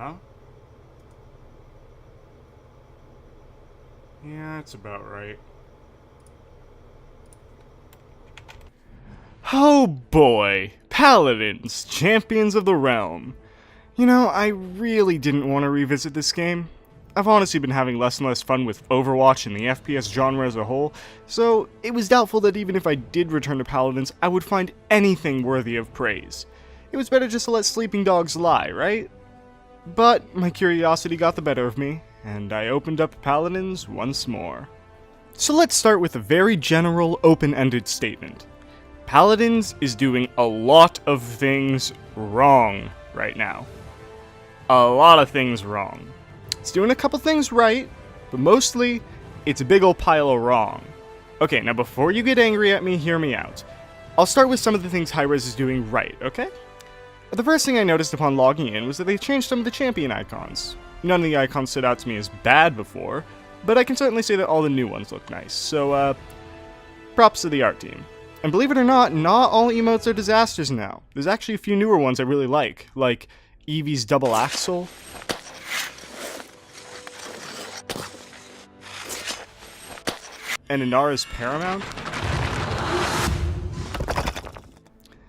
Huh? Yeah, that's about right. Oh boy! Paladins, champions of the realm. You know, I really didn't want to revisit this game. I've honestly been having less and less fun with Overwatch and the FPS genre as a whole, so it was doubtful that even if I did return to Paladins, I would find anything worthy of praise. It was better just to let sleeping dogs lie, right? But my curiosity got the better of me, and I opened up Paladins once more. So let's start with a very general, open-ended statement. Paladins is doing a lot of things wrong right now. A lot of things wrong. It's doing a couple things right, but mostly, it's a big ol' pile of wrong. Okay, now before you get angry at me, hear me out. I'll start with some of the things Hi-Rez is doing right, okay? The first thing I noticed upon logging in was that they changed some of the champion icons. None of the icons stood out to me as bad before, but I can certainly say that all the new ones look nice, so props to the art team. And believe it or not all emotes are disasters now. There's actually a few newer ones I really like Eevee's double axle, and Inara's paramount.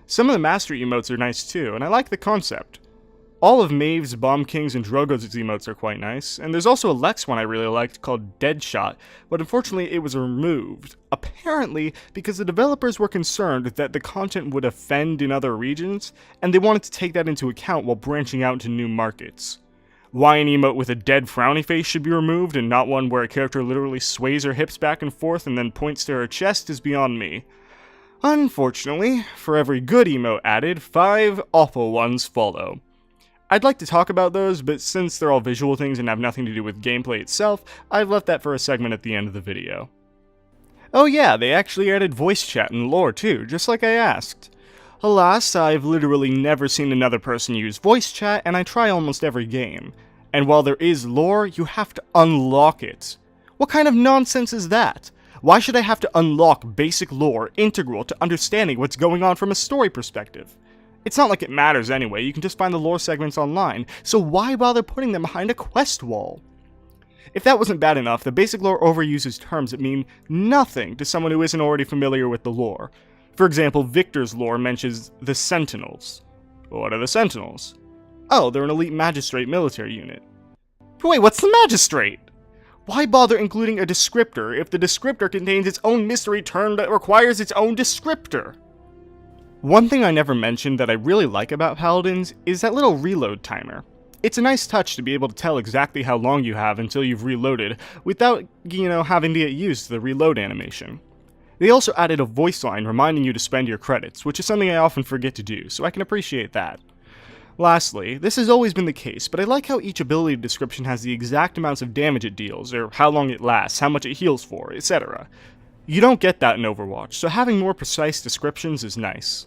Some of the mastery emotes are nice too, and I like the concept. All of Maeve's, Bomb King's, and Drogo's emotes are quite nice, and there's also a Lex one I really liked called Deadshot, but unfortunately it was removed. Apparently, because the developers were concerned that the content would offend in other regions, and they wanted to take that into account while branching out to new markets. Why an emote with a dead frowny face should be removed and not one where a character literally sways her hips back and forth and then points to her chest is beyond me. Unfortunately, for every good emote added, 5 awful ones follow. I'd like to talk about those, but since they're all visual things and have nothing to do with gameplay itself, I've left that for a segment at the end of the video. Oh yeah, they actually added voice chat and lore too, just like I asked. Alas, I've literally never seen another person use voice chat, and I try almost every game. And while there is lore, you have to unlock it. What kind of nonsense is that? Why should I have to unlock basic lore integral to understanding what's going on from a story perspective? It's not like it matters anyway, you can just find the lore segments online, so why bother putting them behind a quest wall? If that wasn't bad enough, the basic lore overuses terms that mean nothing to someone who isn't already familiar with the lore. For example, Victor's lore mentions the Sentinels. What are the Sentinels? Oh, they're an elite magistrate military unit. But wait, what's the magistrate? Why bother including a descriptor if the descriptor contains its own mystery term that requires its own descriptor? One thing I never mentioned that I really like about Paladins is that little reload timer. It's a nice touch to be able to tell exactly how long you have until you've reloaded without, having to get used to the reload animation. They also added a voice line reminding you to spend your credits, which is something I often forget to do, so I can appreciate that. Lastly, this has always been the case, but I like how each ability description has the exact amounts of damage it deals, or how long it lasts, how much it heals for, etc. You don't get that in Overwatch, so having more precise descriptions is nice.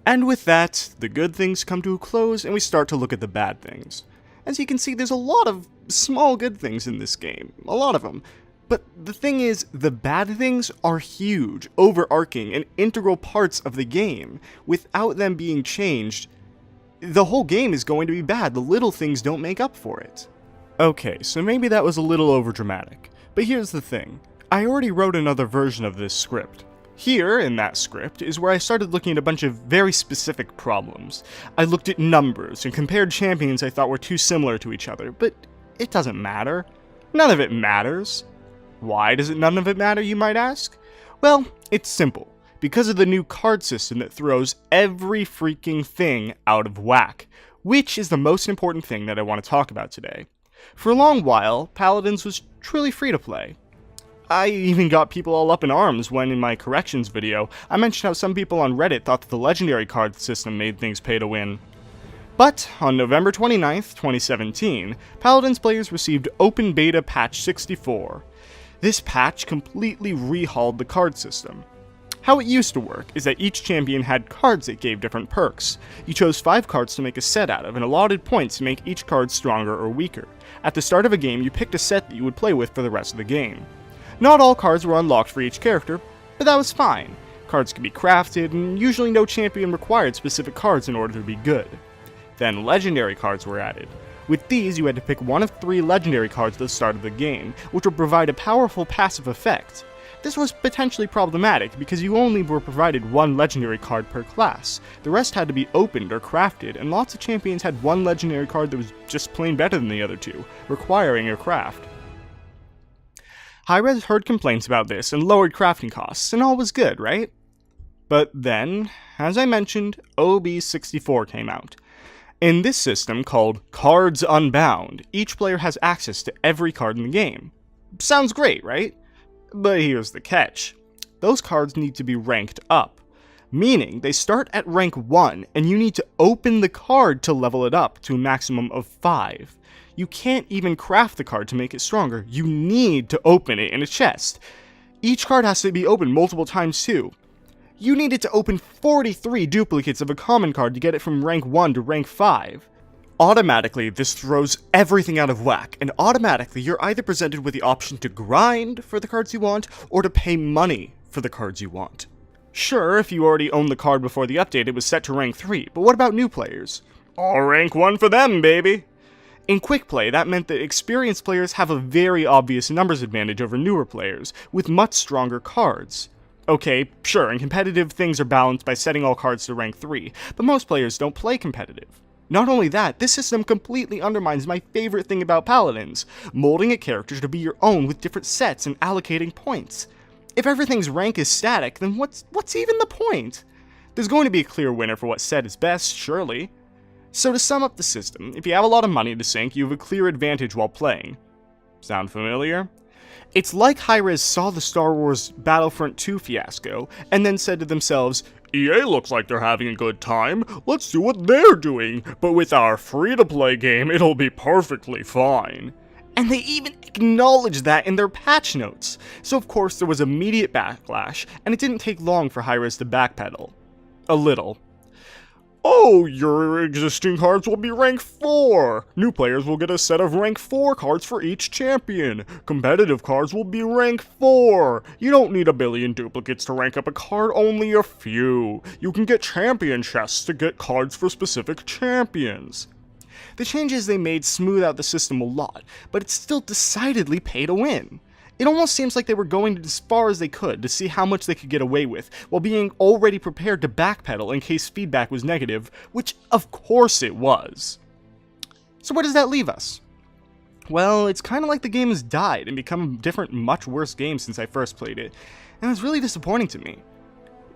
And with that, the good things come to a close and we start to look at the bad things. As you can see, there's a lot of small good things in this game, a lot of them. But the thing is, the bad things are huge, overarching, and integral parts of the game. Without them being changed, the whole game is going to be bad. The little things don't make up for it. Okay, so maybe that was a little overdramatic, but here's the thing. I already wrote another version of this script. Here, in that script, is where I started looking at a bunch of very specific problems. I looked at numbers and compared champions I thought were too similar to each other, but it doesn't matter. None of it matters. Why does none of it matter, you might ask? Well, it's simple. Because of the new card system that throws every freaking thing out of whack, which is the most important thing that I want to talk about today. For a long while, Paladins was truly free to play. I even got people all up in arms when, in my corrections video, I mentioned how some people on Reddit thought that the legendary card system made things pay to win. But, on November 29th, 2017, Paladins players received Open Beta Patch 64. This patch completely rehauled the card system. How it used to work is that each champion had cards that gave different perks. You chose 5 cards to make a set out of, and allotted points to make each card stronger or weaker. At the start of a game, you picked a set that you would play with for the rest of the game. Not all cards were unlocked for each character, but that was fine. Cards could be crafted, and usually no champion required specific cards in order to be good. Then legendary cards were added, With these, you had to pick one of 3 legendary cards at the start of the game, which would provide a powerful passive effect. This was potentially problematic because you only were provided 1 legendary card per class. The rest had to be opened or crafted, and lots of champions had 1 legendary card that was just plain better than the other 2, requiring a craft. Hi-Rez heard complaints about this and lowered crafting costs, and all was good, right? But then, as I mentioned, OB64 came out. In this system, called Cards Unbound, each player has access to every card in the game. Sounds great, right? But here's the catch. Those cards need to be ranked up, meaning they start at rank 1 and you need to open the card to level it up to a maximum of 5. You can't even craft the card to make it stronger, you need to open it in a chest. Each card has to be opened multiple times too. You needed to open 43 duplicates of a common card to get it from rank 1 to rank 5. Automatically, this throws everything out of whack, and automatically you're either presented with the option to grind for the cards you want, or to pay money for the cards you want. Sure, if you already owned the card before the update, it was set to rank 3, but what about new players? Rank 1 for them, baby! In quick play, that meant that experienced players have a very obvious numbers advantage over newer players, with much stronger cards. Okay, sure, in competitive things are balanced by setting all cards to rank 3, but most players don't play competitive. Not only that, this system completely undermines my favorite thing about Paladins, molding a character to be your own with different sets and allocating points. If everything's rank is static, then what's even the point? There's going to be a clear winner for what set is best, surely. So to sum up the system, if you have a lot of money to sink, you have a clear advantage while playing. Sound familiar? It's like Hi-Rez saw the Star Wars Battlefront 2 fiasco, and then said to themselves, EA looks like they're having a good time, let's do what they're doing, but with our free-to-play game, it'll be perfectly fine. And they even acknowledged that in their patch notes. So of course there was immediate backlash, and it didn't take long for Hi-Rez to backpedal. A little. Oh, your existing cards will be rank 4! New players will get a set of rank 4 cards for each champion. Competitive cards will be rank 4. You don't need a billion duplicates to rank up a card, only a few. You can get champion chests to get cards for specific champions. The changes they made smooth out the system a lot, but it's still decidedly pay to win. It almost seems like they were going as far as they could to see how much they could get away with, while being already prepared to backpedal in case feedback was negative, which of course it was. So where does that leave us? Well, it's kind of like the game has died and become a different, much worse game since I first played it, and it's really disappointing to me.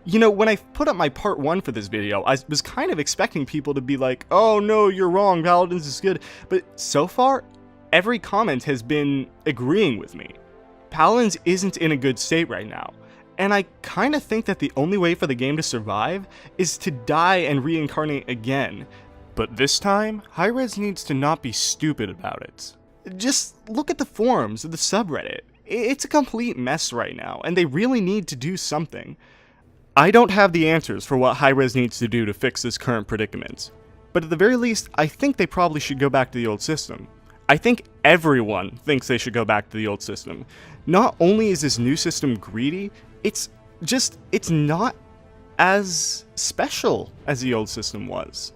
You know, when I put up my part 1 for this video, I was kind of expecting people to be like, oh no, you're wrong, Paladins is good, but so far, every comment has been agreeing with me. Paladins isn't in a good state right now, and I kinda think that the only way for the game to survive is to die and reincarnate again. But this time, Hi-Rez needs to not be stupid about it. Just look at the forums of the subreddit. It's a complete mess right now, and they really need to do something. I don't have the answers for what Hi-Rez needs to do to fix this current predicament, but at the very least, I think they probably should go back to the old system. I think everyone thinks they should go back to the old system. Not only is this new system greedy, it's not as special as the old system was.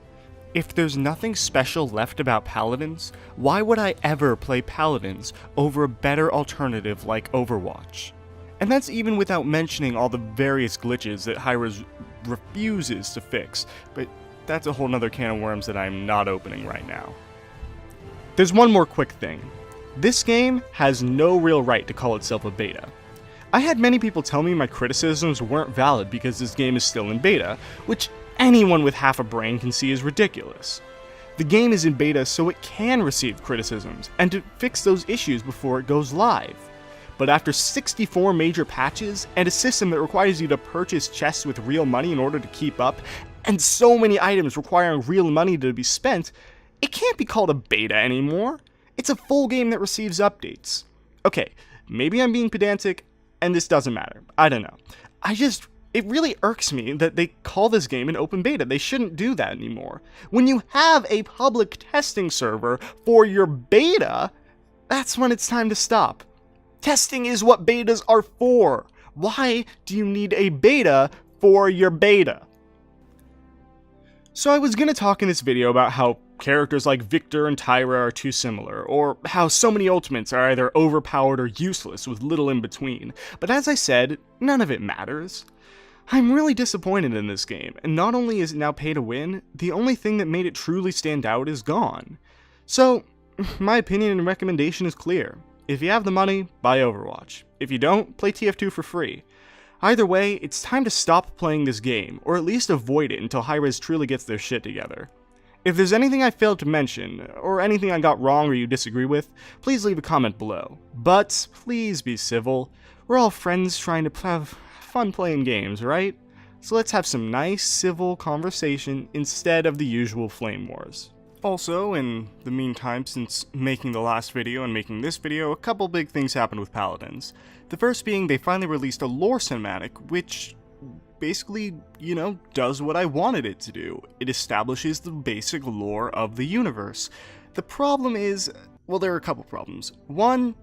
If there's nothing special left about Paladins, why would I ever play Paladins over a better alternative like Overwatch? And that's even without mentioning all the various glitches that Hi-Rez refuses to fix, but that's a whole nother can of worms that I'm not opening right now. There's one more quick thing. This game has no real right to call itself a beta. I had many people tell me my criticisms weren't valid because this game is still in beta, which anyone with half a brain can see is ridiculous. The game is in beta so it can receive criticisms, and to fix those issues before it goes live. But after 64 major patches, and a system that requires you to purchase chests with real money in order to keep up, and so many items requiring real money to be spent, it can't be called a beta anymore. It's a full game that receives updates. Okay, maybe I'm being pedantic, and this doesn't matter. I don't know. It really irks me that they call this game an open beta. They shouldn't do that anymore. When you have a public testing server for your beta, that's when it's time to stop. Testing is what betas are for. Why do you need a beta for your beta? So I was gonna talk in this video about how characters like Victor and Tyra are too similar, or how so many ultimates are either overpowered or useless with little in between. But as I said, none of it matters. I'm really disappointed in this game, and not only is it now pay to win, the only thing that made it truly stand out is gone. So, my opinion and recommendation is clear. If you have the money, buy Overwatch. If you don't, play TF2 for free. Either way, it's time to stop playing this game, or at least avoid it until Hi-Rez truly gets their shit together. If there's anything I failed to mention, or anything I got wrong or you disagree with, please leave a comment below. But please be civil. We're all friends trying to have fun playing games, right? So let's have some nice, civil conversation instead of the usual flame wars. Also, in the meantime, since making the last video and making this video, a couple big things happened with Paladins. The first being they finally released a lore cinematic, which basically, does what I wanted it to do. It establishes the basic lore of the universe. The problem is, well, there are a couple problems. One,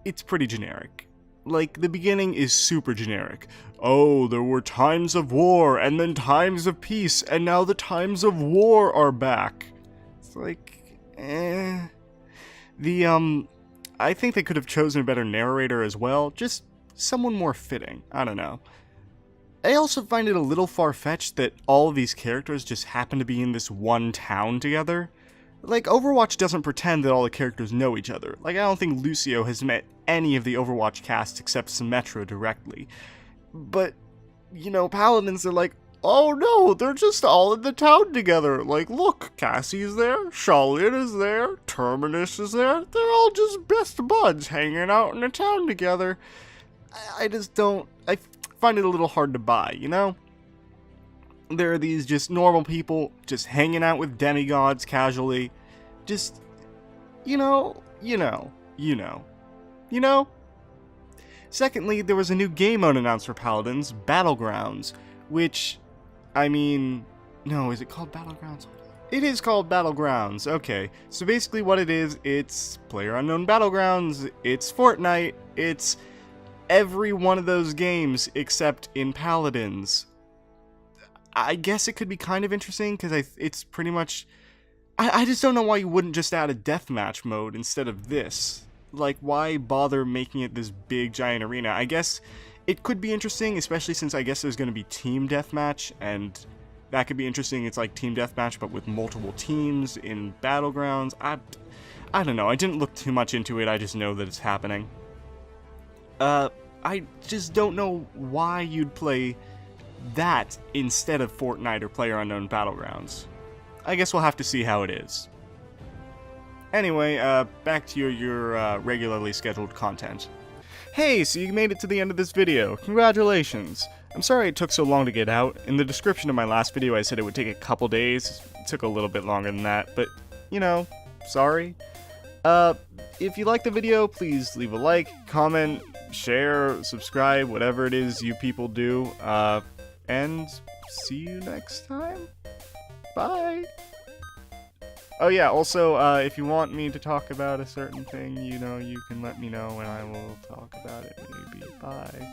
it's pretty generic. Like, the beginning is super generic. Oh, there were times of war, and then times of peace, and now the times of war are back. It's like, I think they could have chosen a better narrator as well, just someone more fitting, I don't know. I also find it a little far-fetched that all of these characters just happen to be in this one town together. Like, Overwatch doesn't pretend that all the characters know each other. Like, I don't think Lucio has met any of the Overwatch cast except Symmetra directly. But, Paladins are like, oh no, they're just all in the town together. Like, look, Cassie's there, Charlotte is there, Terminus is there. They're all just best buds hanging out in the town together. I find it a little hard to buy, There are these just normal people just hanging out with demigods casually. Just, Secondly, there was a new game mode announced for Paladins, Battlegrounds, which, no, is it called Battlegrounds? It is called Battlegrounds, okay. So basically what it is, it's PlayerUnknown Battlegrounds, it's Fortnite, it's every one of those games except in Paladins. I guess it could be kind of interesting, because it's pretty much... I just don't know why you wouldn't just add a deathmatch mode instead of this. Like, why bother making it this big, giant arena? I guess it could be interesting, especially since I guess there's going to be team deathmatch, and that could be interesting. It's like team deathmatch, but with multiple teams in Battlegrounds. I don't know. I didn't look too much into it. I just know that it's happening. I just don't know why you'd play that instead of Fortnite or PlayerUnknown Battlegrounds. I guess we'll have to see how it is. Anyway, back to your regularly scheduled content. Hey, so you made it to the end of this video. Congratulations. I'm sorry it took so long to get out. In the description of my last video I said it would take a couple days. It took a little bit longer than that, but, sorry. If you liked the video, please leave a like, comment, share, subscribe, whatever it is you people do, and see you next time. Bye! Oh yeah, also, if you want me to talk about a certain thing, you can let me know and I will talk about it maybe. Bye.